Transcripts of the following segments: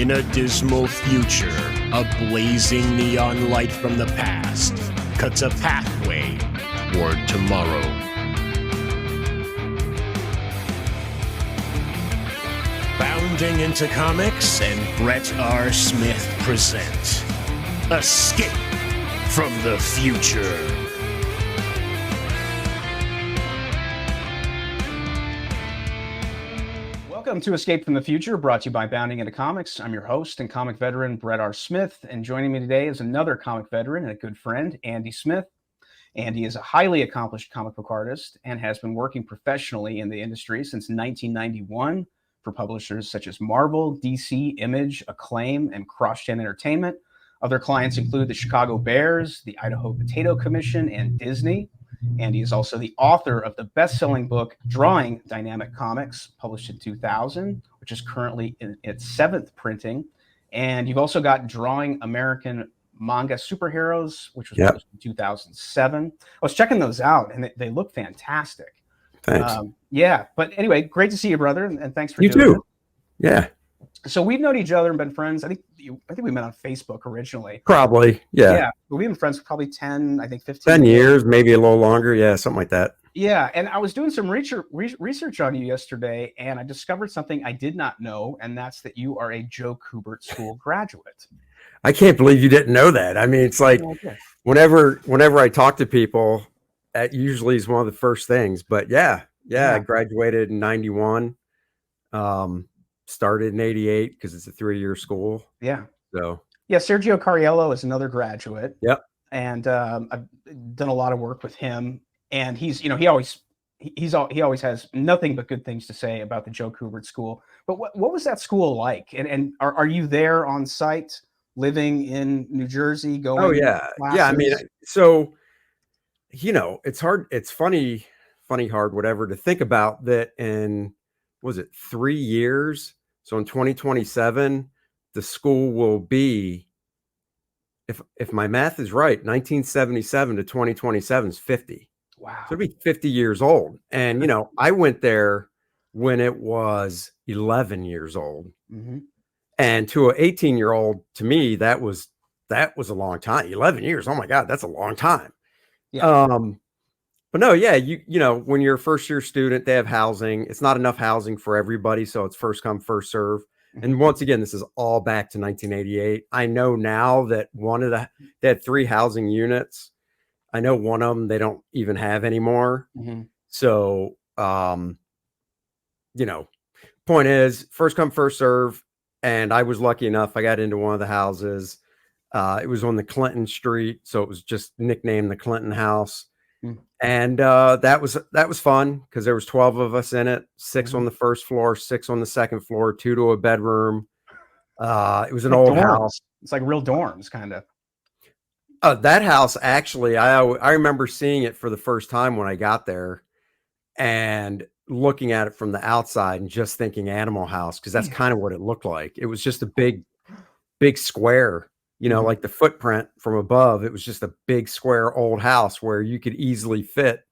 In a dismal future, a blazing neon light from the past cuts a pathway toward tomorrow. Bounding into comics and Brett R. Smith present Escape from the Future. Welcome to Escape from the Future, brought to you by Bounding into Comics. I'm your host and comic veteran, Brett R. Smith, and joining me today is another comic veteran and a good friend, Andy Smith. Andy is a highly accomplished comic book artist and has been working professionally in the industry since 1991 for publishers such as Marvel, DC, Image, Acclaim, and CrossGen Entertainment. Other clients include the Chicago Bears, the Idaho Potato Commission, and Disney. Andy is also the author of the best-selling book, Drawing Dynamic Comics, published in 2000, which is currently in its 7th printing. And you've also got Drawing American Manga Superheroes, which was published in 2007. I was checking those out, and they look fantastic. Thanks. Yeah, but anyway, great to see you, brother, and thanks for you doing too. it. Yeah. So we've known each other and been friends. I think we met on Facebook originally. Probably. Yeah. But we've been friends for probably 10, I think 15 10 years, maybe a little longer. Yeah, something like that. Yeah, and I was doing some research on you yesterday, and I discovered something I did not know, and that's that you are a Joe Kubert School graduate. I can't believe you didn't know that. I mean, it's like whenever I talk to people, that usually is one of the first things. But yeah, I graduated in 91. Started in 88 because it's a 3-year school. Yeah. So yeah, Sergio Cariello is another graduate. Yep. And I've done a lot of work with him, and he's he always has nothing but good things to say about the Joe Kubert School. But what was that school like? And are you there on site, living in New Jersey, going? Oh yeah, classes? yeah. I mean, so it's hard. It's funny, hard, whatever, to think about that in. Was it 3 years? So in 2027, the school will be, if my math is right, 1977 to 2027 is 50. Wow. So it'll be 50 years old. And, I went there when it was 11 years old. Mm-hmm. And to an 18-year-old, to me, that was a long time. 11 years. Oh my God, that's a long time. Yeah. But no, yeah, when you're a first year student, they have housing. It's not enough housing for everybody, so it's first come, first serve. And once again, this is all back to 1988. I know now that they had 3 housing units. I know one of them they don't even have anymore. Mm-hmm. So, point is first come, first serve. And I was lucky enough. I got into one of the houses. It was on the Clinton Street, so it was just nicknamed the Clinton House. And that was fun because there was 12 of us in it, 6 on the first floor, 6 on the second floor, 2 to a bedroom. It was an old house. It's like real dorms, kind of. That house, actually, I remember seeing it for the first time when I got there and looking at it from the outside and just thinking Animal House, because that's kind of what it looked like. It was just a big square. Like the footprint from above, it was just a big square old house where you could easily fit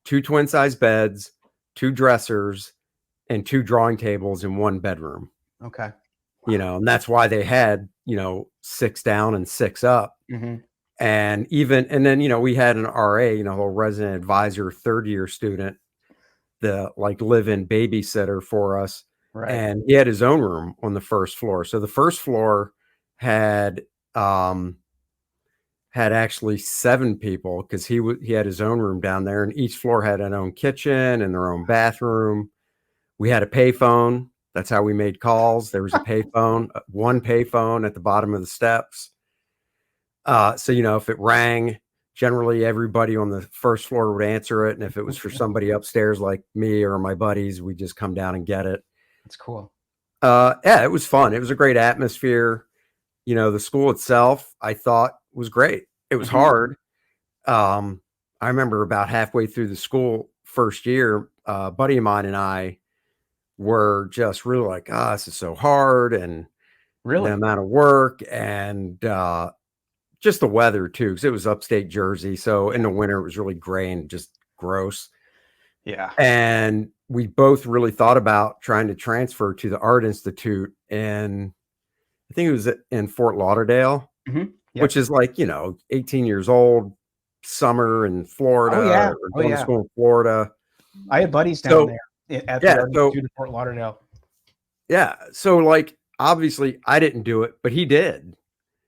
2 twin size beds, 2 dressers, and 2 drawing tables in 1 bedroom. Okay. And that's why they had, 6 down and 6 up. Mm-hmm. And then, we had an RA, a resident advisor, 3rd-year student, the live-in babysitter for us. Right. And he had his own room on the first floor. So the first floor had actually 7 people because he had his own room down there, and each floor had an own kitchen and their own bathroom. We had a payphone. That's how we made calls. There was a payphone, 1 payphone at the bottom of the steps. So, if it rang, generally everybody on the first floor would answer it. And if it was for somebody upstairs like me or my buddies, we'd just come down and get it. That's cool. Yeah, it was fun. It was a great atmosphere. The school itself, I thought, was great. It was hard. I remember about halfway through the school first year, a buddy of mine and I were just really like, this is so hard, and the amount of work, and just the weather too, because it was upstate Jersey. So in the winter, it was really gray and just gross. Yeah. And we both really thought about trying to transfer to the Art Institute in I think it was in Fort Lauderdale, Yep. which is like, 18 years old, summer in Florida, Oh yeah. or Oh going to yeah. school in Florida. I had buddies down So there at the yeah, Art so Institute of Fort Lauderdale. yeah, so like obviously I didn't do it, but he did.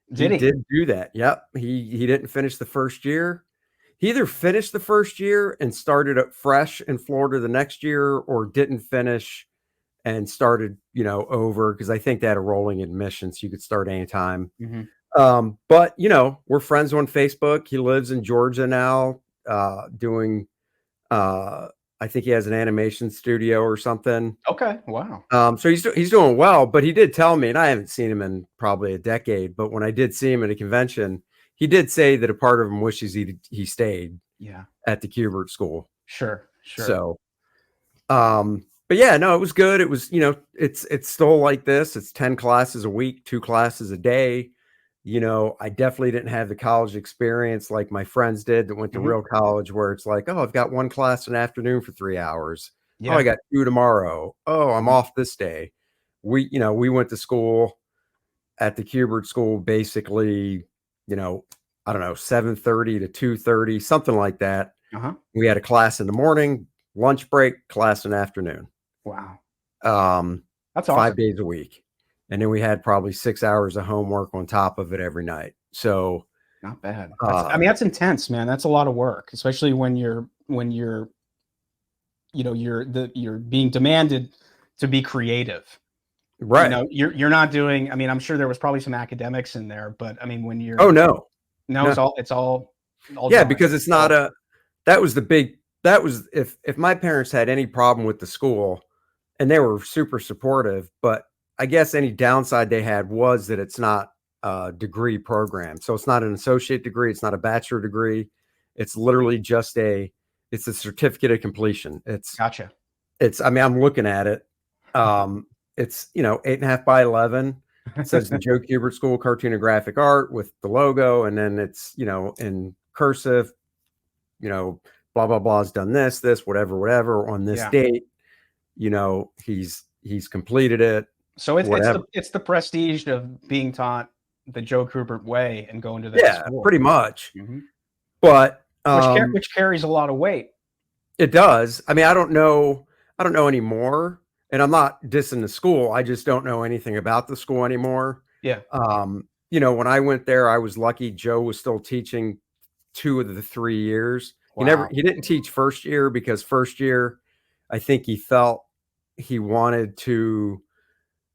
He Did he? did do that. Yep. He didn't finish the first year. He either finished the first year and started up fresh in Florida the next year, or didn't finish and started, over, because I think they had a rolling admission, so you could start anytime. But we're friends on Facebook. He lives in Georgia now, doing I think he has an animation studio or something. Okay. Wow. So he's doing well, but he did tell me, and I haven't seen him in probably a decade, but when I did see him at a convention, he did say that a part of him wishes he stayed at the Kubert School. Sure. So but yeah, no, it was good. It was, it's still like this. It's 10 classes a week, 2 classes a day. I definitely didn't have the college experience like my friends did that went to real college, where it's like, oh, I've got 1 class in the afternoon for 3 hours. Oh, I got 2 tomorrow. Oh, I'm off this day. We went to school at the Kubert School, basically, I don't know, 7:30 to 2:30, something like that. We had a class in the morning, lunch break, class in the afternoon. Wow. That's awesome. 5 days a week. And then we had probably 6 hours of homework on top of it every night. So not bad. That's intense, man. That's a lot of work, especially when you're you're being demanded to be creative. Right. You're not doing, I'm sure there was probably some academics in there, but when you're it's all yeah, because it's not if my parents had any problem with the school, and they were super supportive, but I guess any downside they had was that it's not a degree program. So it's not an associate degree. It's not a bachelor degree. It's literally just it's a certificate of completion. Gotcha. I'm looking at it. It's, 8.5 by 11. It says the Joe Kubert School, Cartoon and Graphic Art, with the logo. And then it's, in cursive, blah, blah, blah, has done this, whatever on this date. He's completed it. So it's the prestige of being taught the Joe Kubert way and going to that school. Pretty much. But which carries a lot of weight. It does. I don't know anymore, and I'm not dissing the school. I just don't know anything about the school anymore. Yeah. When I went there, I was lucky. Joe was still teaching 2 of the 3 years. Wow. He didn't teach first year, because first year, I think he felt he wanted to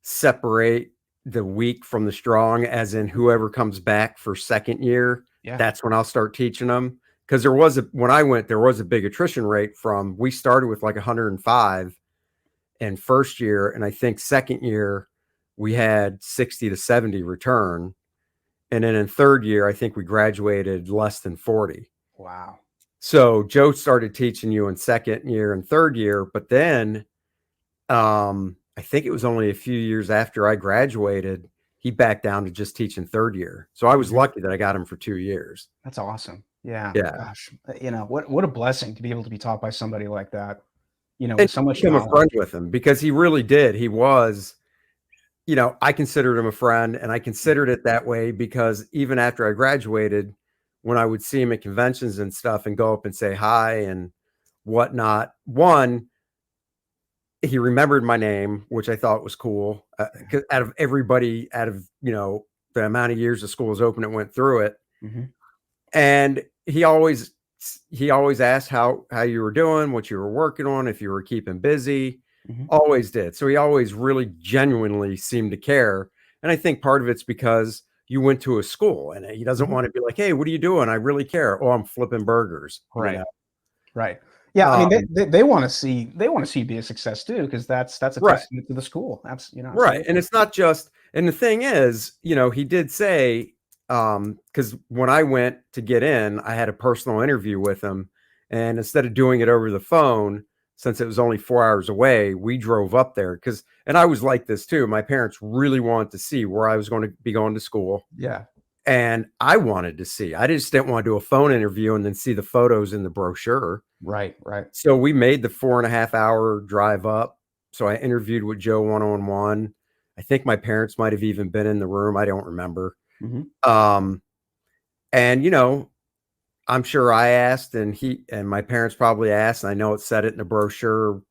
separate the weak from the strong, as in whoever comes back for second year, that's when I'll start teaching them. Because when I went, there was a big attrition rate. We started with like 105 in first year, and I think second year we had 60 to 70 return. And then in third year, I think we graduated less than 40. Wow. So Joe started teaching you in second year and third year, but then I think it was only a few years after I graduated, he backed down to just teaching third year. So I was lucky that I got him for 2 years. That's awesome. Yeah. Gosh, what a blessing to be able to be taught by somebody like that. And so much. I'm a friend with him, because he really did. He was, I considered him a friend, and I considered it that way because even after I graduated, when I would see him at conventions and stuff and go up and say hi and whatnot, he remembered my name, which I thought was cool. Out of everybody, the amount of years the school was open, it went through it. And he always asked how you were doing, what you were working on, if you were keeping busy. Always did. So he always really genuinely seemed to care. And I think part of it's because you went to a school, and he doesn't want to be like, hey, what are you doing? I really care. Oh, I'm flipping burgers. Right. Right. Yeah. They want to see you be a success too, because that's a testament to the school. Right. And it's not just, and the thing is, he did say, because when I went to get in, I had a personal interview with him, and instead of doing it over the phone, since it was only 4 hours away, we drove up there and I was like this too. My parents really wanted to see where I was going to be going to school. Yeah. And I wanted to see. I just didn't want to do a phone interview and then see the photos in the brochure. Right, right. So we made the 4.5 hour drive up. So I interviewed with Joe one-on-one. I think my parents might have even been in the room. I don't remember. Mm-hmm. And, you know, I'm sure I asked, and my parents probably asked, and I know it said it in the brochure,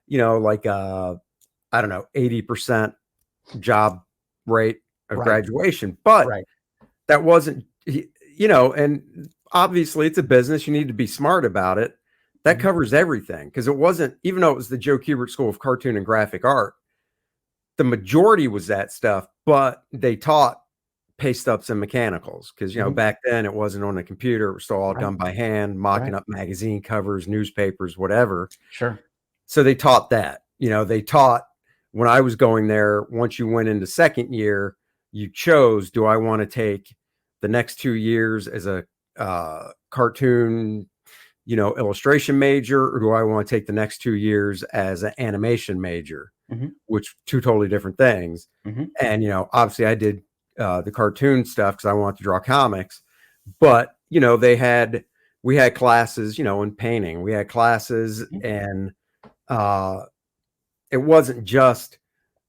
you know, like, I don't know, 80% job rate of Right. graduation, but Right. that wasn't, you know, and obviously it's a business. You need to be smart about it. That Mm-hmm. covers everything, because it wasn't, even though it was the Joe Kubert School of Cartoon and Graphic Art, the majority was that stuff, but they taught paste ups and mechanicals, because, you know, Mm-hmm. back then it wasn't on a computer. It was still all Right. done by hand, mocking Right. up magazine covers, newspapers, whatever. Sure. So they taught that. You know, they taught, when I was going there, once you went into second year, you chose, do I want to take the next 2 years as a cartoon, you know, illustration major, or do I want to take the next 2 years as an animation major, Mm-hmm. which two totally different things. Mm-hmm. And, you know, obviously I did the cartoon stuff because I wanted to draw comics, but, you know, we had classes, you know, in painting, we had classes, and uh, it wasn't just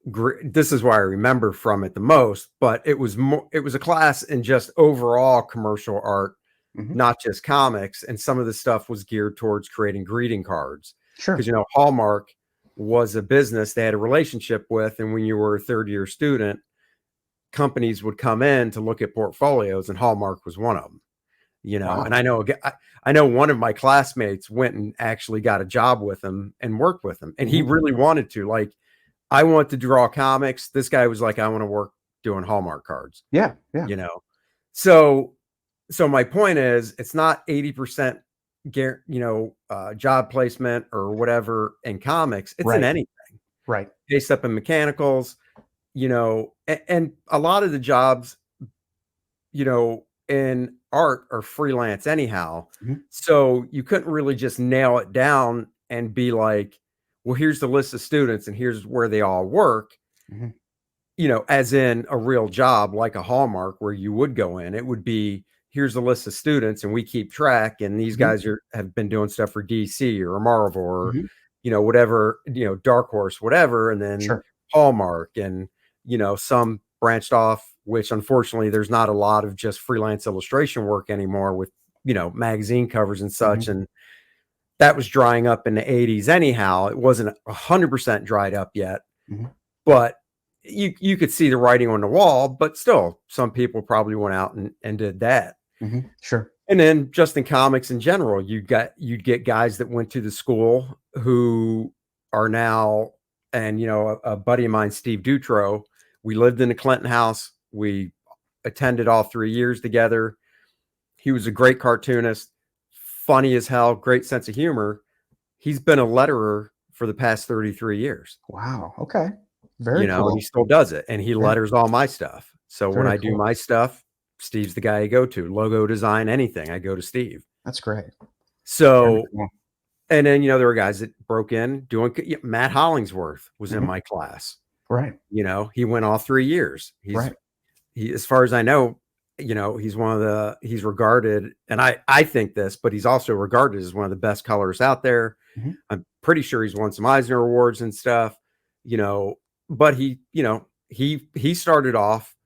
this is what I remember from it the most, but it was a class in just overall commercial art, Mm-hmm. not just comics. And some of the stuff was geared towards creating greeting cards, because, Sure. you know, Hallmark was a business they had a relationship with, and when you were a third year student, companies would come in to look at portfolios, and Hallmark was one of them. You know, Wow. and I know one of my classmates went and actually got a job with him and worked with him, and he Mm-hmm. really wanted to, like, I want to draw comics. This guy was like, I want to work doing Hallmark cards, Yeah. Yeah. you know? So, my point is, it's not 80%, you know, job placement or whatever in comics. It's in Right. anything, Right. based up in mechanicals, you know, and a lot of the jobs, you know, in art are freelance anyhow. Mm-hmm. So you couldn't really just nail it down and be like, well, here's the list of students and here's where they all work, Mm-hmm. you know, as in a real job like a Hallmark where you would go in. It would be, here's the list of students and we keep track. And these Mm-hmm. guys have been doing stuff for DC or Marvel or, Mm-hmm. you know, whatever, you know, Dark Horse, whatever. And then Sure. Hallmark, and, you know, some branched off, which unfortunately there's not a lot of just freelance illustration work anymore with, you know, magazine covers and such. Mm-hmm. And that was drying up in the 80s anyhow. It wasn't 100% dried up yet, Mm-hmm. but you could see the writing on the wall. But still, some people probably went out and did that. Mm-hmm. Sure. And then just in comics in general, you'd get guys that went to the school who are now, and, you know, a buddy of mine, Steve Dutro, we lived in the Clinton house. We attended all 3 years together. He was a great cartoonist, funny as hell, great sense of humor. He's been a letterer for the past 33 years. Wow. Okay. You Very know, and he cool. still does it, and he Yeah. letters all my stuff. So when Very I do cool. my stuff, Steve's the guy I go to. Logo design, anything, I go to Steve. That's great. Very So, cool. and then, you know, there were guys that broke in doing, Matt Hollingsworth was in Mhm. my class. Right. You know, he went all 3 years. Right. He, as far as I know, you know, he's regarded, and I think this, but he's also regarded as one of the best colorists out there. Mhm. I'm pretty sure he's won some Eisner Awards and stuff, you know, but you know, he started off,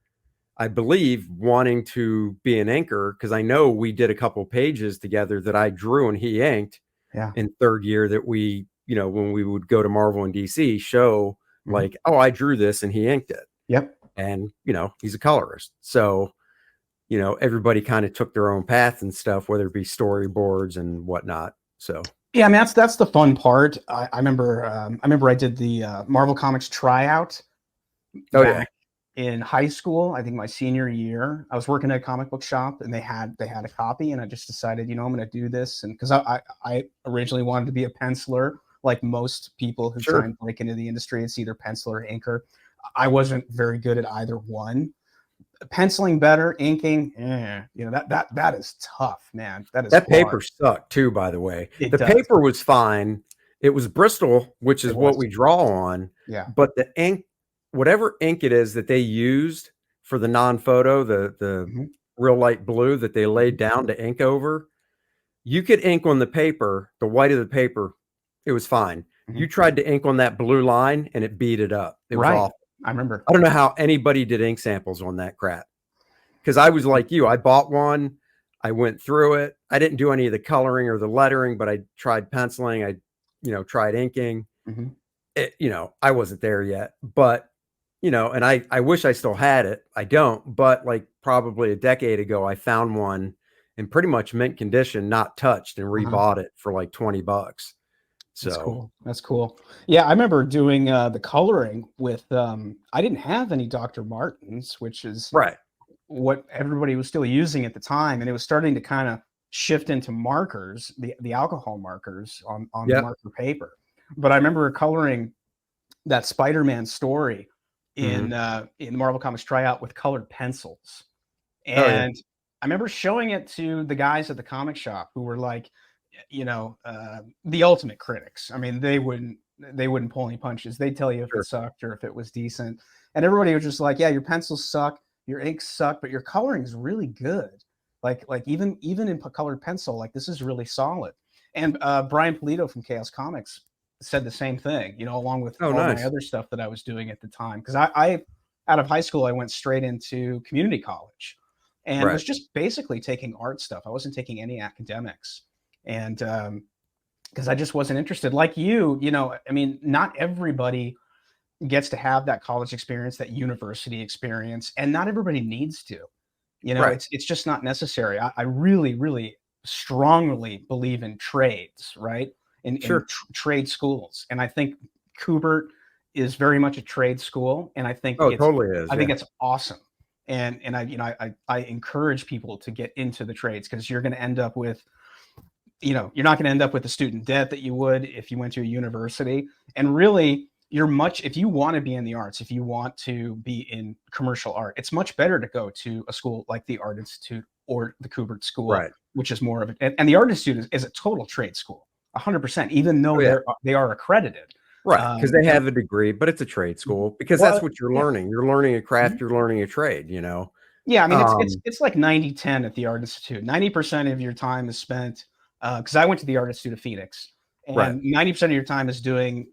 I believe, wanting to be an inker, because I know we did a couple pages together that I drew and he inked Yeah. in third year, that we, you know, when we would go to Marvel and DC show, Mhm. like, oh, I drew this and he inked it. Yep. And, you know, he's a colorist. So, you know, everybody kind of took their own path and stuff, whether it be storyboards and whatnot. So, Yeah, I mean that's the fun part. I remember I did the Marvel Comics tryout oh back in high school. I think my senior year. I was working at a comic book shop, and they had a copy, and I just decided, you know, I'm going to do this, and because I originally wanted to be a penciler, like most people who try sure. and break into the industry. It's either penciler or inker. I wasn't very good at either one. Penciling better, inking, you know, that is tough, man. That is That hard. paper sucked too, by the way. It The does. paper was fine. It was Bristol, which is It what was. we draw on. Yeah. But the ink, whatever ink it is that they used for the non-photo, the Mhm. real light blue that they laid down to ink over, you could ink on the paper, the white of the paper, it was fine. Mhm. You tried to ink on that blue line and it beat it up. It was Right. awful. I remember. I don't know how anybody did ink samples on that crap. Because I was like you, I bought one, I went through it. I didn't do any of the coloring or the lettering, but I tried penciling. I, tried inking. Mm-hmm. I wasn't there yet, but and I wish I still had it. I don't, but like probably a decade ago, I found one in pretty much mint condition, not touched, and rebought it for like $20. That's So cool. That's cool. Yeah, I remember doing the coloring with. I didn't have any Dr. Martens, which is right. what everybody was still using at the time, and it was starting to kind of shift into markers, the alcohol markers on the marker paper. But I remember coloring that Spider-Man story in the Marvel Comics tryout with colored pencils, and I remember showing it to the guys at the comic shop who were like, the ultimate critics. I mean, they wouldn't pull any punches. They'd tell you if it sucked or if it was decent, and everybody was just like, "Yeah, your pencils suck, your inks suck, but your coloring is really good. Like even in colored pencil, like this is really solid." And Brian Polito from Chaos Comics said the same thing, along with all my other stuff that I was doing at the time. Because I out of high school, I went straight into community college and was just basically taking art stuff. I wasn't taking any academics. And because I just wasn't interested. Like you, I mean, not everybody gets to have that college experience, that university experience, and not everybody needs to. It's just not necessary. I really, really strongly believe in trades, right? In trade schools, and I think Kubert is very much a trade school, and I think totally is. I think it's awesome, and I encourage people to get into the trades because you're going to end up with, you're not going to end up with the student debt that you would if you went to a university, and really. If you want to be in the arts, if you want to be in commercial art, it's much better to go to a school like the Art Institute or the Kubert School, which is more of it. And the Art Institute is a total trade school, 100%, even though they are accredited. Right, because they have a degree, but it's a trade school because that's what you're learning. You're learning a craft, you're learning a trade, Yeah, I mean, it's like 90-10 at the Art Institute. 90% of your time is spent, because I went to the Art Institute of Phoenix, and 90% of your time is doing,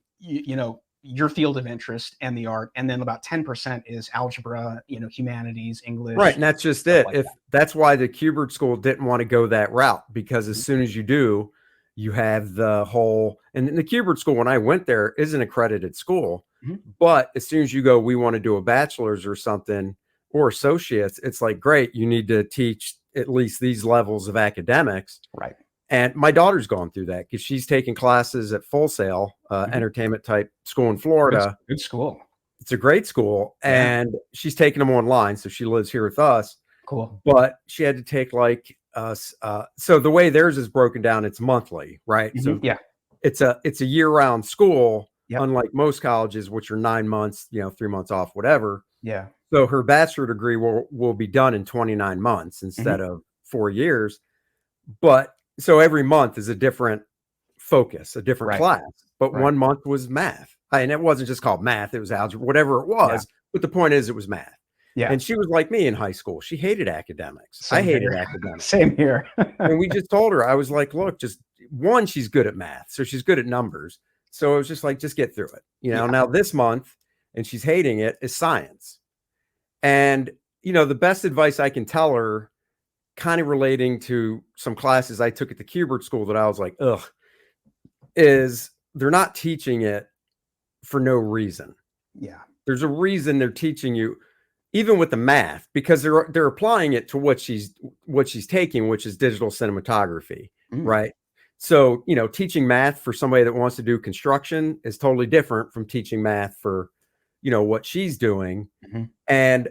your field of interest and the art, and then about 10% is algebra, humanities, English. Right, and that's just it. That's why the Kubert School didn't want to go that route, because as soon as you do, you have the whole. And the Kubert School, when I went there, is an accredited school, but as soon as you go, we want to do a bachelor's or something or associates, it's like, great, you need to teach at least these levels of academics, right? And my daughter's gone through that because she's taking classes at Full Sail, entertainment type school in Florida. Good school. It's a great school, and she's taking them online. So she lives here with us. Cool. But she had to take like so the way theirs is broken down, it's monthly, right? So it's a year-round school, unlike most colleges, which are 9 months, 3 months off, whatever. Yeah. So her bachelor degree will be done in 29 months instead of 4 years. But so every month is a different focus, a different class, but 1 month was math. And it wasn't just called math, it was algebra, whatever it was. But the point is, it was math. Yeah. And she was like me in high school. She hated academics. I hated academics. Same here. And we just told her, I was like, look, just one, she's good at math. So she's good at numbers. So it was just like, just get through it. Now this month, and she's hating it, is science. And, the best advice I can tell her, kind of relating to some classes I took at the Kubert School that I was like, ugh, is they're not teaching it for no reason. Yeah. There's a reason they're teaching you, even with the math, because they're applying it to what she's taking, which is digital cinematography, right? So, teaching math for somebody that wants to do construction is totally different from teaching math for, what she's doing. And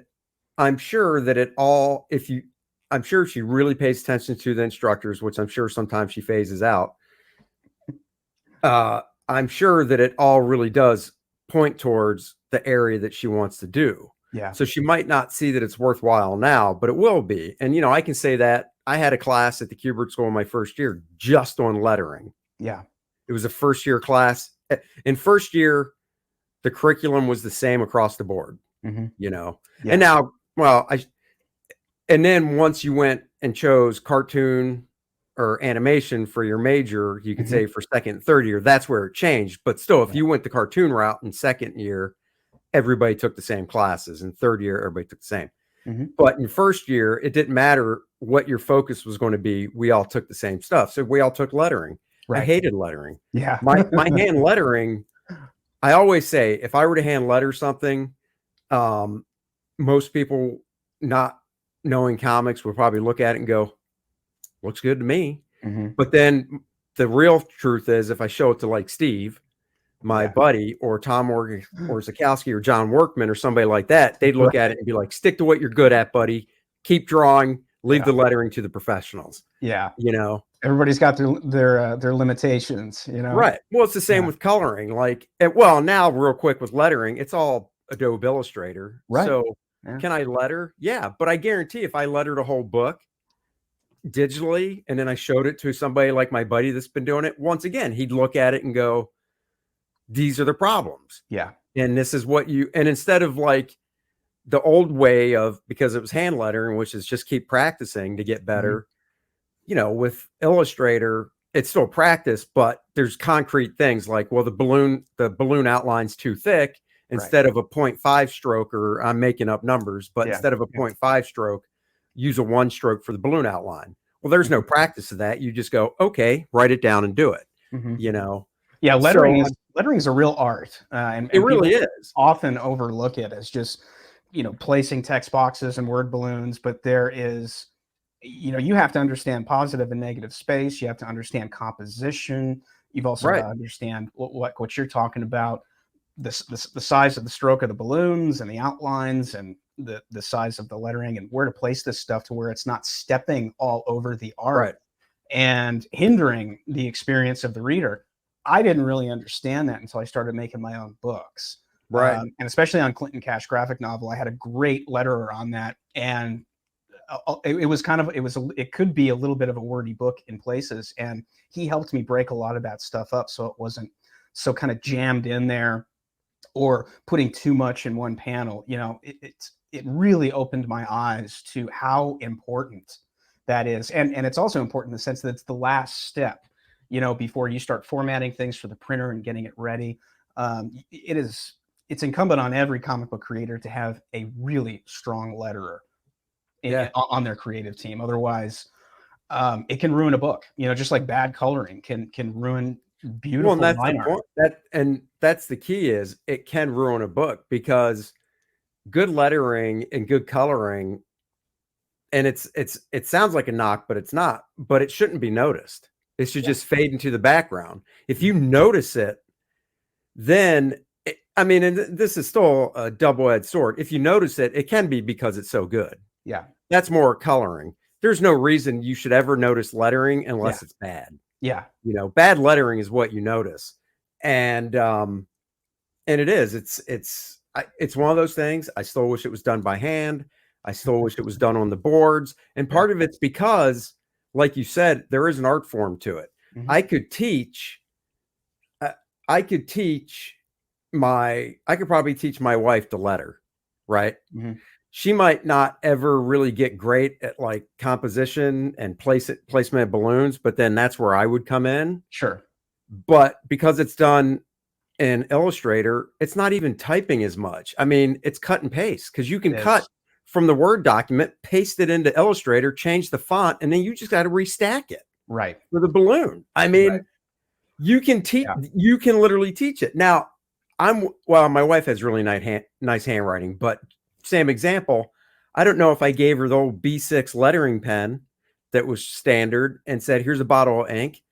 I'm sure that I'm sure she really pays attention to the instructors, which I'm sure sometimes she phases out. I'm sure that it all really does point towards the area that she wants to do. Yeah. So she might not see that it's worthwhile now, but it will be. And, I can say that I had a class at the Kubert School in my first year just on lettering. Yeah. It was a first year class. In first year, the curriculum was the same across the board, And now, and then once you went and chose cartoon or animation for your major, you could say for second and third year, that's where it changed. But still, if you went the cartoon route in second year, everybody took the same classes. In third year, everybody took the same. Mm-hmm. But in first year, it didn't matter what your focus was going to be. We all took the same stuff. So we all took lettering. Right. I hated lettering. Yeah. My hand lettering, I always say, if I were to hand letter something, most people not knowing comics would probably look at it and go, looks good to me. Mm-hmm. But then the real truth is, if I show it to like Steve, my buddy, or Tom or Zakowski or John Workman or somebody like that, they'd look at it and be like, stick to what you're good at, buddy. Keep drawing, leave the lettering to the professionals. Yeah. You know, everybody's got their limitations, you know? Right. Well, it's the same with coloring. Like, well, now real quick with lettering, it's all Adobe Illustrator. Right. So can I letter? Yeah. But I guarantee if I lettered a whole book digitally and then I showed it to somebody like my buddy that's been doing it, once again, he'd look at it and go, these are the problems. Yeah. And this is what and instead of like the old way of, because it was hand lettering, which is just keep practicing to get better, you know, with Illustrator, it's still practice, but there's concrete things like, well, the balloon outline's too thick. Instead of a 0.5 stroke, or I'm making up numbers, but instead of a 0.5 stroke, use a 1 stroke for the balloon outline. Well, there's no practice of that. You just go, okay, write it down and do it. You know? Yeah, lettering is a real art. And it really is. Often overlook it as just, you know, placing text boxes and word balloons, but there is, you know, you have to understand positive and negative space. You have to understand composition. You've also got to understand what you're talking about, the size of the stroke of the balloons and the outlines and the size of the lettering and where to place this stuff to where it's not stepping all over the art and hindering the experience of the reader. I didn't really understand that until I started making my own books. And especially on Clinton Cash graphic novel, I had a great letterer on that. And it could be a little bit of a wordy book in places. And he helped me break a lot of that stuff up so it wasn't so kind of jammed in there or putting too much in one panel. You know, it really opened my eyes to how important that is. And it's also important in the sense that it's the last step, you know, before you start formatting things for the printer and getting it ready. It's incumbent on every comic book creator to have a really strong letterer on their creative team. Otherwise, it can ruin a book, you know, just like bad coloring can ruin beautiful line art. That's the key, is it can ruin a book, because good lettering and good coloring, and it sounds like a knock, but it's not, but it shouldn't be noticed. It should just fade into the background. If you notice it, then and this is still a double-edged sword. If you notice it, it can be because it's so good. Yeah. That's more coloring. There's no reason you should ever notice lettering unless it's bad. Yeah. You know, bad lettering is what you notice. And it is, it's one of those things. I still wish it was done by hand. I still wish it was done on the boards. And part of it's because, like you said, there is an art form to it. I could probably teach my wife to letter, right? She might not ever really get great at like composition and placement of balloons, but then that's where I would come in. Sure. But because it's done in Illustrator, it's not even typing as much. I mean, it's cut and paste, because you can cut from the Word document, paste it into Illustrator, change the font, and then you just got to restack it. Right. For the balloon. I mean, you can teach, you can literally teach it. Now, my wife has really nice handwriting, but same example, I don't know if I gave her the old B6 lettering pen that was standard and said, here's a bottle of ink,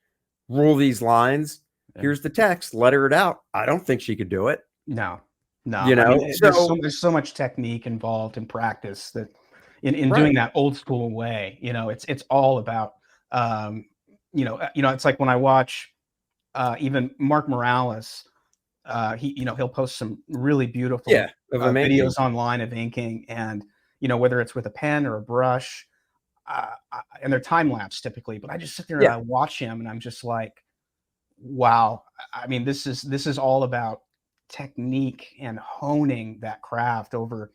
rule these lines, here's the text, letter it out. I don't think she could do it. No. You know, there's so much technique involved in practice that in doing that old school way, you know, it's all about, it's like when I watch even Mark Morales, he'll post some really beautiful videos online of inking, and you know, whether it's with a pen or a brush, and they're time lapse typically, but I just sit there and I watch him and I'm just like, wow. I mean, this is all about technique and honing that craft over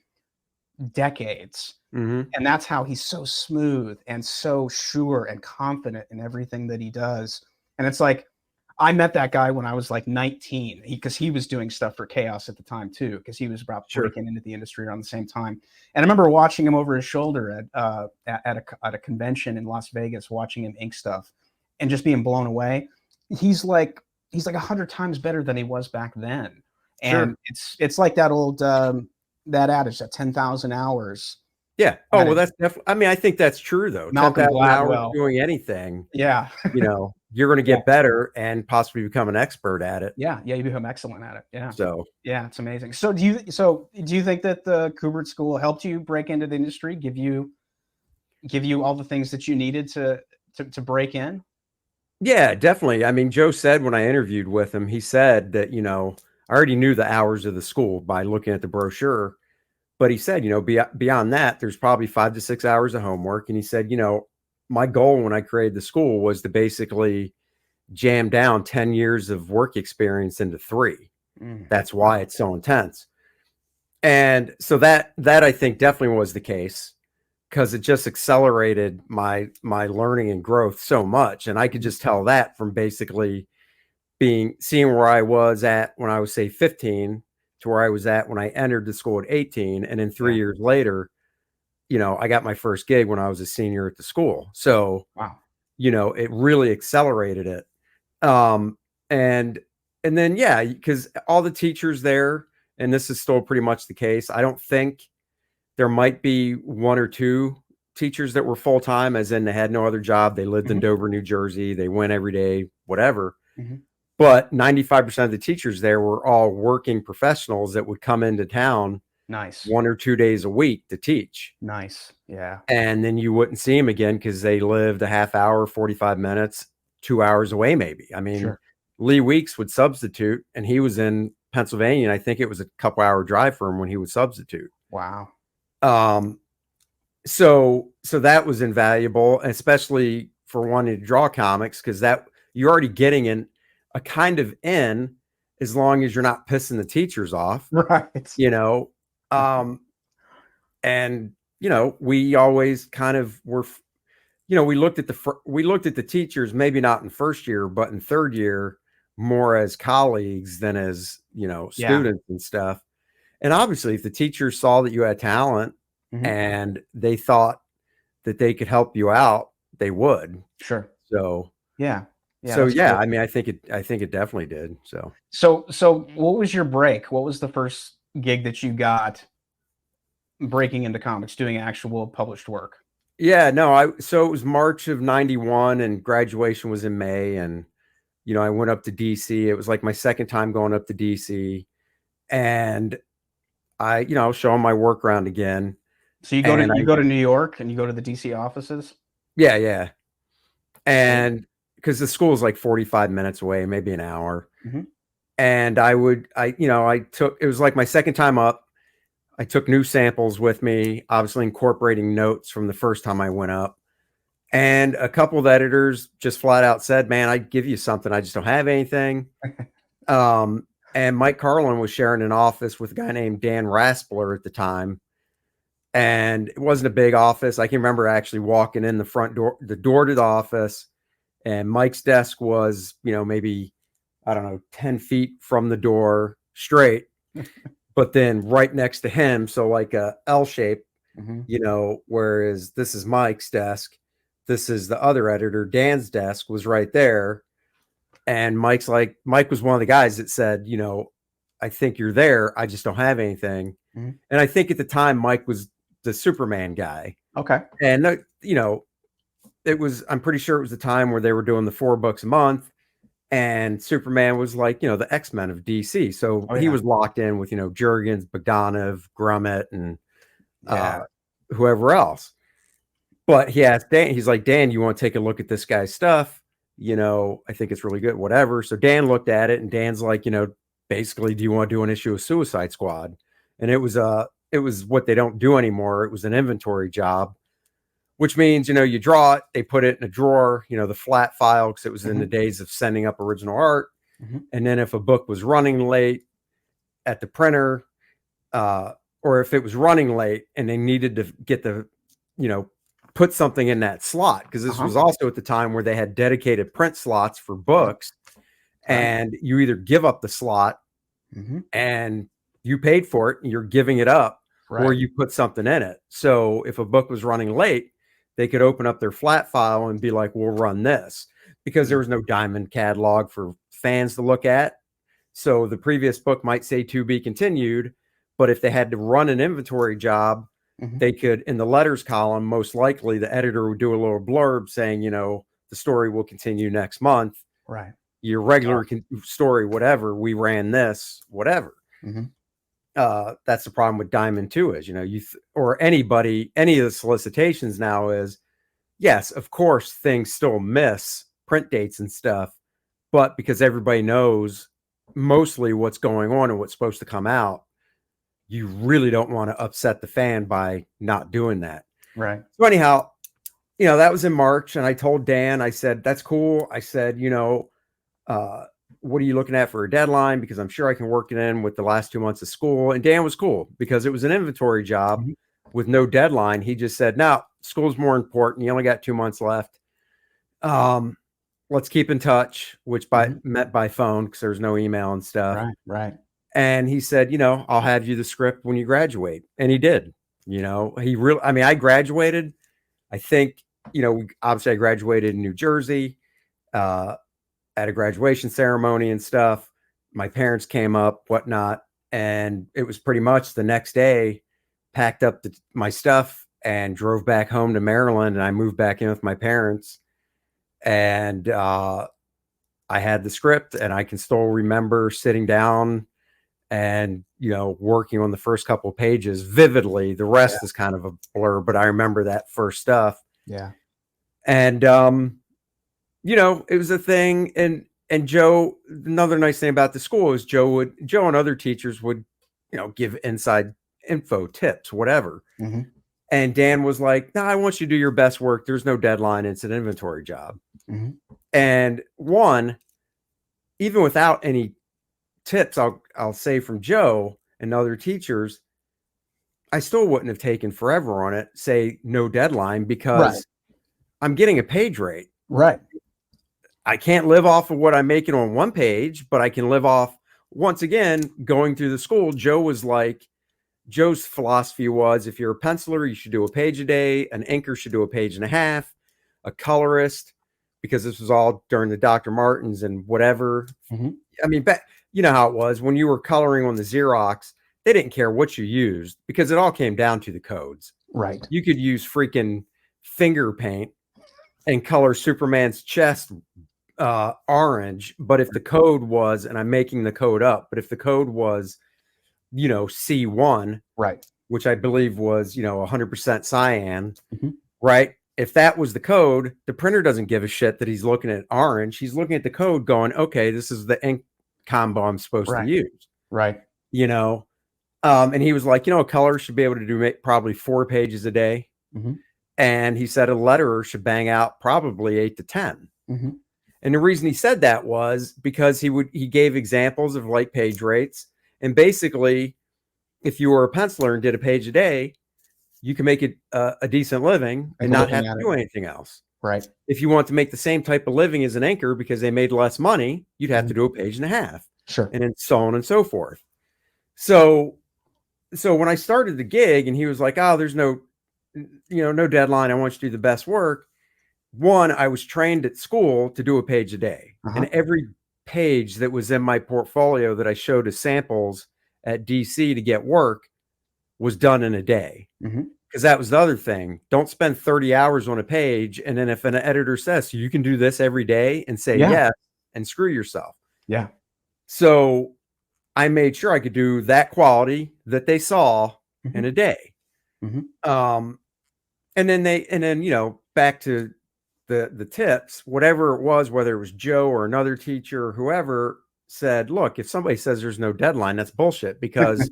decades. And that's how he's so smooth and so sure and confident in everything that he does. And it's like, I met that guy when I was like 19, because he was doing stuff for Chaos at the time too, because he was about Sure. breaking into the industry around the same time. And I remember watching him over his shoulder at a convention in Las Vegas, watching him ink stuff, and just being blown away. He's like 100 times better than he was back then. And Sure. it's like that old that adage, that 10,000 hours. Yeah. Oh, well, adage. that's definitely, I mean, I think that's true though. Malcolm 10,000 hours Gladwell. doing anything, Yeah. you're going to Yeah. get better and possibly become an expert at it. Yeah, you become excellent at it. Yeah. So, Yeah, it's amazing. So do you think that the Kubert School helped you break into the industry, give you all the things that you needed to break in? yeah, definitely. I mean, Joe said when I interviewed with him, he said that, I already knew the hours of the school by looking at the brochure, but he said, beyond that, there's probably 5 to 6 hours of homework. And he said, my goal when I created the school was to basically jam down 10 years of work experience into 3. That's why it's so intense. And so that I think definitely was the case, because it just accelerated my learning and growth so much. And I could just tell that from basically seeing where I was at when I was, say, 15 to where I was at when I entered the school at 18. And then 3 years later, I got my first gig when I was a senior at the school. So, Wow. It really accelerated it. And then, yeah, because all the teachers there, and this is still pretty much the case, I don't think there might be 1 or 2 teachers that were full-time, as in they had no other job. They lived in Dover, New Jersey. They went every day, whatever. But 95% of the teachers there were all working professionals that would come into town Nice. 1 or 2 days a week to teach. Nice. Yeah. And then you wouldn't see them again because they lived a half hour, 45 minutes, 2 hours away, maybe. I mean, Sure. Lee Weeks would substitute, and he was in Pennsylvania, and I think it was a couple hour drive for him when he would substitute. Wow. So that was invaluable, especially for wanting to draw comics, because that you're already getting in a kind of in, as long as you're not pissing the teachers off, Right. And we always kind of were, we looked at the teachers, maybe not in first year, but in third year, more as colleagues than as students and stuff. And obviously, if the teachers saw that you had talent and they thought that they could help you out, they would. Sure. So yeah. So yeah, cool. I mean, I think it definitely did. So what was your break? What was the first gig that you got breaking into comics, doing actual published work? Yeah, no, so it was March of 91 and graduation was in May, and I went up to DC. It was like my second time going up to DC, and I was showing my work around again. So you go to New York and you go to the DC offices? Yeah. And because the school is like 45 minutes away, maybe an hour. And it was like my second time up. I took new samples with me, obviously incorporating notes from the first time I went up. And a couple of editors just flat out said, man, I'd give you something. I just don't have anything. And Mike Carlin was sharing an office with a guy named Dan Raspler at the time. And it wasn't a big office. I can remember actually walking in the door to the office, and Mike's desk was, maybe, I don't know, 10 feet from the door straight, but then right next to him. So like a L shape, whereas this is Mike's desk. This is the other editor. Dan's desk was right there. And Mike was one of the guys that said, I think you're there. I just don't have anything. And I think at the time, Mike was the Superman guy. Okay. And, I'm pretty sure it was the time where they were doing the $4 a month, and Superman was like, the X-Men of DC. So he was locked in with, Jurgens, Bogdanov, Grummett, and whoever else. But he asked Dan, he's like, Dan, you want to take a look at this guy's stuff? I think it's really good, whatever. So Dan looked at it, and Dan's like, basically, do you want to do an issue of Suicide Squad? And it was what they don't do anymore. It was an inventory job, which means, you draw it, they put it in a drawer, the flat file, because it was in the days of sending up original art. And then if a book was running late at the printer, or if it was running late and they needed to get put something in that slot, because this was also at the time where they had dedicated print slots for books. and you either give up the slot and you paid for it and you're giving it up, or you put something in it. So if a book was running late, they could open up their flat file and be like, we'll run this, because there was no Diamond catalog for fans to look at. So the previous book might say to be continued, but if they had to run an inventory job, they could, in the letters column, most likely the editor would do a little blurb saying, the story will continue next month. Right. Your regular story, whatever, we ran this, whatever. That's the problem with Diamond too, is, or anybody, any of the solicitations now is, yes, of course, things still miss print dates and stuff, but because everybody knows mostly what's going on and what's supposed to come out, you really don't want to upset the fan by not doing that. Right. So anyhow, that was in March, and I told Dan, I said, that's cool. I said, what are you looking at for a deadline? Because I'm sure I can work it in with the last 2 months of school. And Dan was cool because it was an inventory job with no deadline. He just said, no, school's more important. You only got 2 months left. Let's keep in touch, which met by phone because there's no email and stuff. Right. And he said, I'll have you the script when you graduate. And he did. I graduated, I think, obviously I graduated in New Jersey at a graduation ceremony and stuff. My parents came up, whatnot. And it was pretty much the next day, packed up my stuff and drove back home to Maryland. And I moved back in with my parents. And I had the script, and I can still remember sitting down and, working on the first couple of pages vividly. The rest is kind of a blur, but I remember that first stuff. Yeah. And, it was a thing. And Joe, another nice thing about the school is Joe and other teachers would, give inside info, tips, whatever. And Dan was like, no, I want you to do your best work. There's no deadline. It's an inventory job. And even without any tips, I'll say from Joe and other teachers, I still wouldn't have taken forever on it, say no deadline, because I'm getting a page rate. Right. I can't live off of what I'm making on one page, but I can live off, once again, going through the school. Joe's philosophy was, if you're a penciler, you should do a page a day. An inker should do a page and a half. A colorist, because this was all during the Dr. Martens and whatever. I mean, you know how it was when you were coloring on the Xerox, they didn't care what you used because it all came down to the codes. Right. You could use freaking finger paint and color Superman's chest orange. But if the code was, and I'm making the code up, but if the code was, C1, right, which I believe was, 100% cyan, right? If that was the code, the printer doesn't give a shit that he's looking at orange. He's looking at the code going, okay, this is the ink combo I'm supposed to use. Right. And he was like, a color should be able to do probably 4 pages a day. And he said a letterer should bang out probably 8 to 10. And the reason he said that was because he gave examples of like page rates. And basically, if you were a penciler and did a page a day, you can make it a decent living and not have to do anything else. Right. If you want to make the same type of living as an inker because they made less money, you'd have to do a page and a half. Sure. And then so on and so forth. So when I started the gig and he was like, oh, there's no deadline. I want you to do the best work. One, I was trained at school to do a page a day. And every page that was in my portfolio that I showed as samples at DC to get work was done in a day. Because that was the other thing. Don't spend 30 hours on a page. And then if an editor says, so you can do this every day, and say yes and screw yourself. Yeah. So I made sure I could do that quality that they saw in a day. And then back to the tips, whatever it was, whether it was Joe or another teacher or whoever, said, look, if somebody says there's no deadline, that's bullshit, because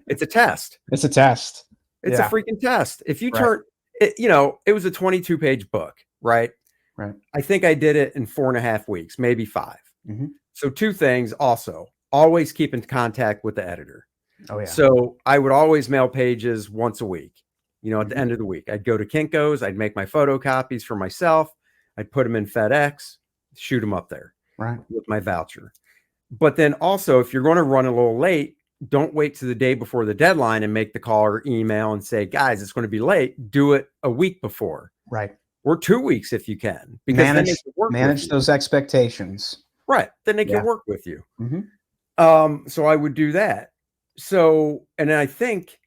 it's a test. It's a test. It's a freaking test. If you turn it, it was a 22-page book, right? Right. I think I did it in 4.5 weeks, maybe 5. So 2 things also, always keep in contact with the editor. Oh yeah. So I would always mail pages once a week, at the end of the week. I'd go to Kinko's, I'd make my photocopies for myself. I'd put them in FedEx, shoot them up there. Right. with my voucher. But then also, if you're going to run a little late, don't wait to the day before the deadline and make the call or email and say, guys, it's going to be late. Do it a week before. Right. Or 2 weeks if you can, because then they can work manage with those expectations. Right. Then they can work with you. So I would do that. So, and then I think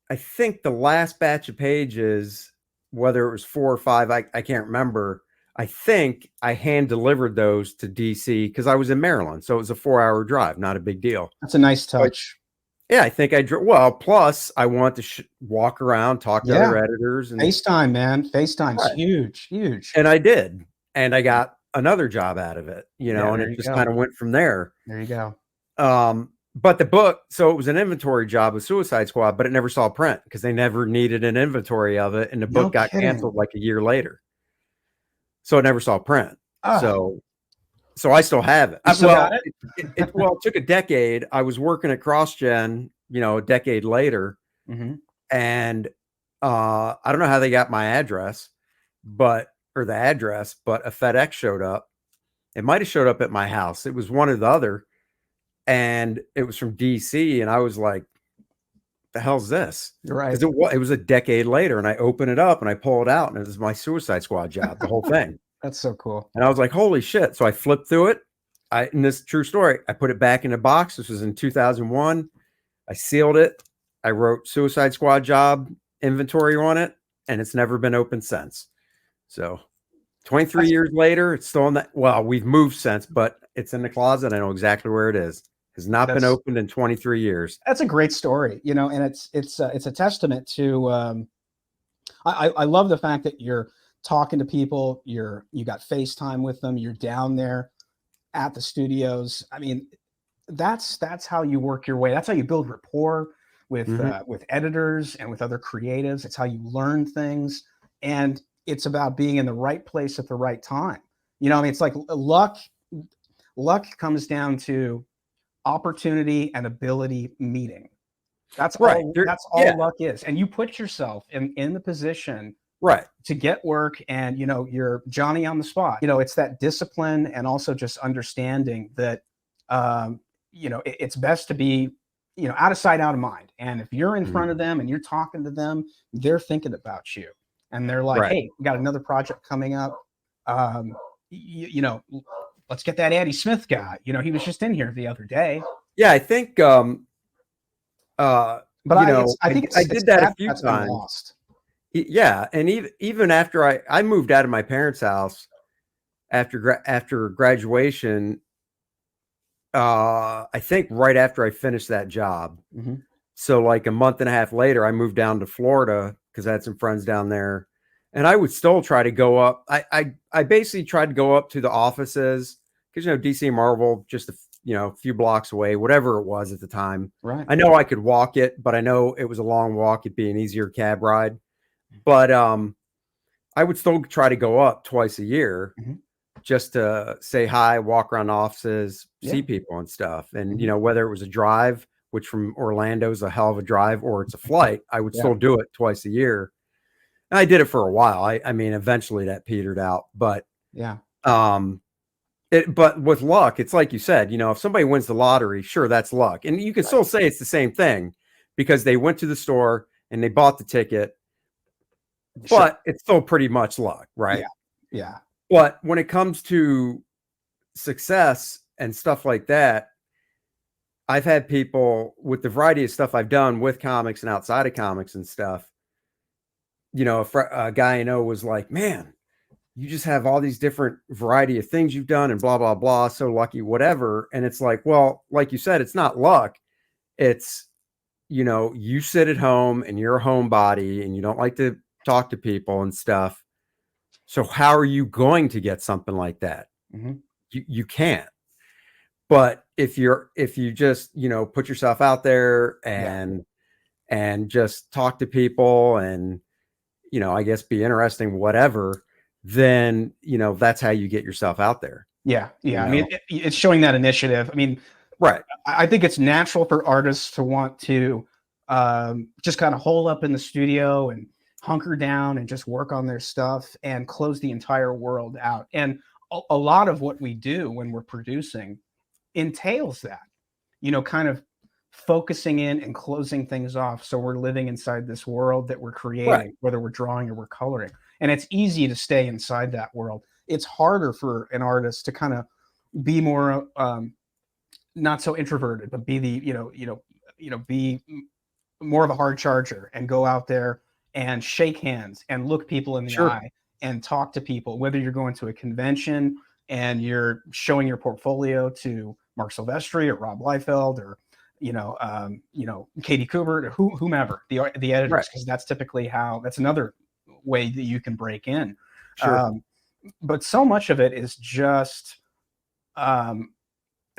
the last batch of pages, whether it was 4 or 5, I can't remember. I think I hand delivered those to DC because I was in Maryland. So it was a 4-hour drive, not a big deal. That's a nice touch. Yeah, I think plus I want to walk around, talk to other editors. And FaceTime, man. FaceTime's huge, huge. And I did. And I got another job out of it, and it just kind of went from there. There you go. But the book, so it was an inventory job with Suicide Squad, but it never saw print because they never needed an inventory of it. And the book got canceled like a year later. So it never saw print. So I still have it. It took a decade. I was working at CrossGen, a decade later. And I don't know how they got my address, but a FedEx showed up. It might have showed up at my house. It was one or the other. And it was from DC. And I was like, the hell's this? You're right. Because it was a decade later, and I open it up and I pull it out, and it was my Suicide Squad job, the whole thing. That's so cool. And I was like, holy shit. So I flipped through it. And this true story, I put it back in a box. This was in 2001. I sealed it. I wrote Suicide Squad job inventory on it, and it's never been opened since. So 23 years later, it's still in that. Well, we've moved since, but it's in the closet. I know exactly where it is. Has not been opened in 23 years. That's a great story, and it's a testament to. I love the fact that you're talking to people. You got FaceTime with them. You're down there at the studios. I mean, that's how you work your way. That's how you build rapport with editors and with other creatives. It's how you learn things, and it's about being in the right place at the right time. It's like luck. Luck comes down to opportunity and ability meeting. That's right. That's all luck is. And you put yourself in the position to get work, and you're Johnny on the spot. It's that discipline, and also just understanding that it's best to be out of sight, out of mind. And if you're in front of them and you're talking to them, they're thinking about you, and they're like, hey, we got another project coming up. Let's get that Andy Smith guy. He was just in here the other day. Yeah, I think. But I think I did that a few times. Lost. Yeah, and even after I moved out of my parents' house after graduation, I think right after I finished that job. So like a month and a half later, I moved down to Florida because I had some friends down there. And I would still try to go up. I basically tried to go up to the offices because, DC and Marvel, just a few blocks away, whatever it was at the time. Right. I know I could walk it, but I know it was a long walk. It'd be an easier cab ride. But I would still try to go up twice a year just to say hi, walk around offices, see people and stuff. And, whether it was a drive, which from Orlando is a hell of a drive, or it's a flight, I would still do it twice a year. And I did it for a while. I mean, eventually that petered out, but but with luck, it's like you said, if somebody wins the lottery, sure, that's luck. And you can still say it's the same thing because they went to the store and they bought the ticket, but it's still pretty much luck, right? Yeah. But when it comes to success and stuff like that, I've had people with the variety of stuff I've done with comics and outside of comics and stuff. A guy I know was like, man, you just have all these different variety of things you've done and blah, blah, blah. So lucky, whatever. And it's like, well, like you said, it's not luck. It's, you sit at home and you're a homebody and you don't like to talk to people and stuff. So how are you going to get something like that? You can't. But if you just, put yourself out there and just talk to people and, I guess be interesting, whatever, then, that's how you get yourself out there. Yeah. I mean, it's showing that initiative. I mean, right. I think it's natural for artists to want to just kind of hole up in the studio and hunker down and just work on their stuff and close the entire world out. And a lot of what we do when we're producing entails that, kind of focusing in and closing things off. So we're living inside this world that we're creating, Right. whether we're drawing or we're coloring. And it's easy to stay inside that world. It's harder for an artist to kind of be more not so introverted, but be the, be more of a hard charger and go out there and shake hands and look people in the Sure. eye and talk to people, whether you're going to a convention and you're showing your portfolio to Mark Silvestri or Rob Liefeld or, Katie Kubert or whomever, the editors, Right. because that's typically that's another way that you can break in. Sure. But so much of it is just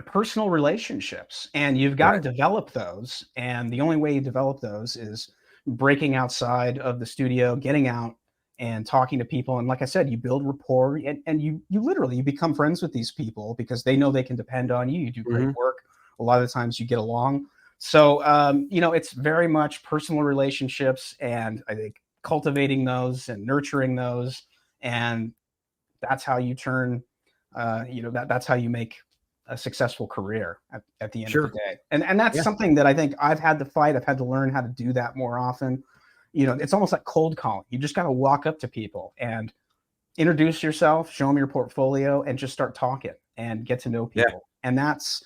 personal relationships, and you've got to develop those. And the only way you develop those is breaking outside of the studio, getting out and talking to people. And like I said, you build rapport, and you literally you become friends with these people because they know they can depend on you. You do great work. A lot of the times you get along. So, it's very much personal relationships, and I think cultivating those and nurturing those. And that's how you turn, that's how you make a successful career at the end of the day. And that's something that I think I've had to fight. I've had to learn how to do that more often. It's almost like cold calling. You just got to walk up to people and introduce yourself, show them your portfolio, and just start talking and get to know people. Yeah. And that's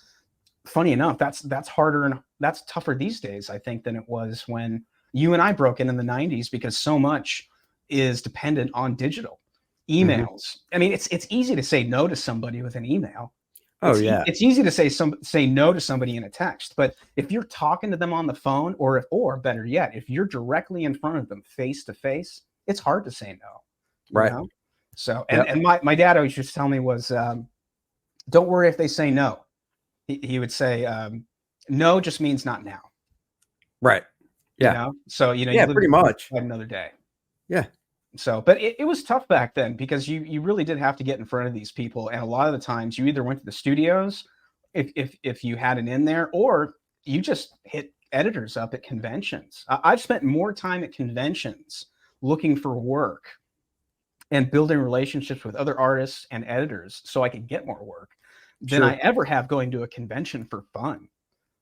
funny enough. That's harder and that's tougher these days, I think, than it was when you and I broke in the 90s, because so much is dependent on digital emails. I mean, it's easy to say no to somebody with an email. It's easy to say no to somebody in a text, but if you're talking to them on the phone, or better yet, if you're directly in front of them face to face, it's hard to say no. Right. So, and my dad always used to tell me was, don't worry if they say no. He would say, no just means not now. Right. Yeah. So, pretty much another day. Yeah. So, but it was tough back then, because you really did have to get in front of these people. And a lot of the times you either went to the studios if you had an in there, or you just hit editors up at conventions. I've spent more time at conventions looking for work and building relationships with other artists and editors so I could get more work than I ever have going to a convention for fun.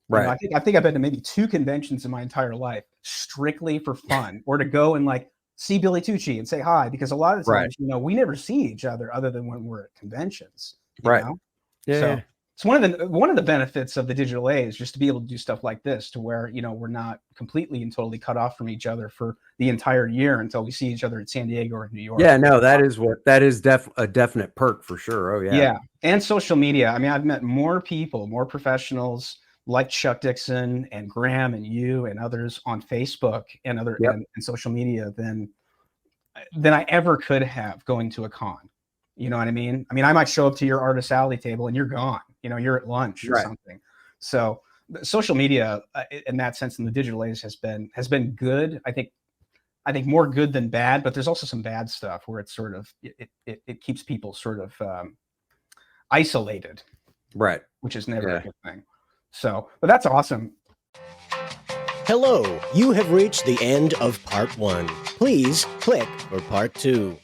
Right. I think I've been to maybe 2 conventions in my entire life strictly for fun, or to go and see Billy Tucci and say hi, because a lot of the times, we never see each other than when we're at conventions. You know? Yeah. So it's one of the benefits of the digital age, just to be able to do stuff like this, to where, we're not completely and totally cut off from each other for the entire year until we see each other in San Diego or New York. Yeah, no, that is a definite perk for sure. Oh yeah. Yeah. And social media. I mean, I've met more people, more professionals like Chuck Dixon and Graham and you and others on Facebook and and social media than I ever could have going to a con. You know what I mean? I mean, I might show up to your Artist Alley table and you're gone. You're at lunch or something. So social media, in that sense, in the digital age, has been good. I think more good than bad, but there's also some bad stuff where it's sort of it keeps people sort of isolated, right? Which is never a good thing. So, but that's awesome. Hello, you have reached the end of part 1. Please click for part 2.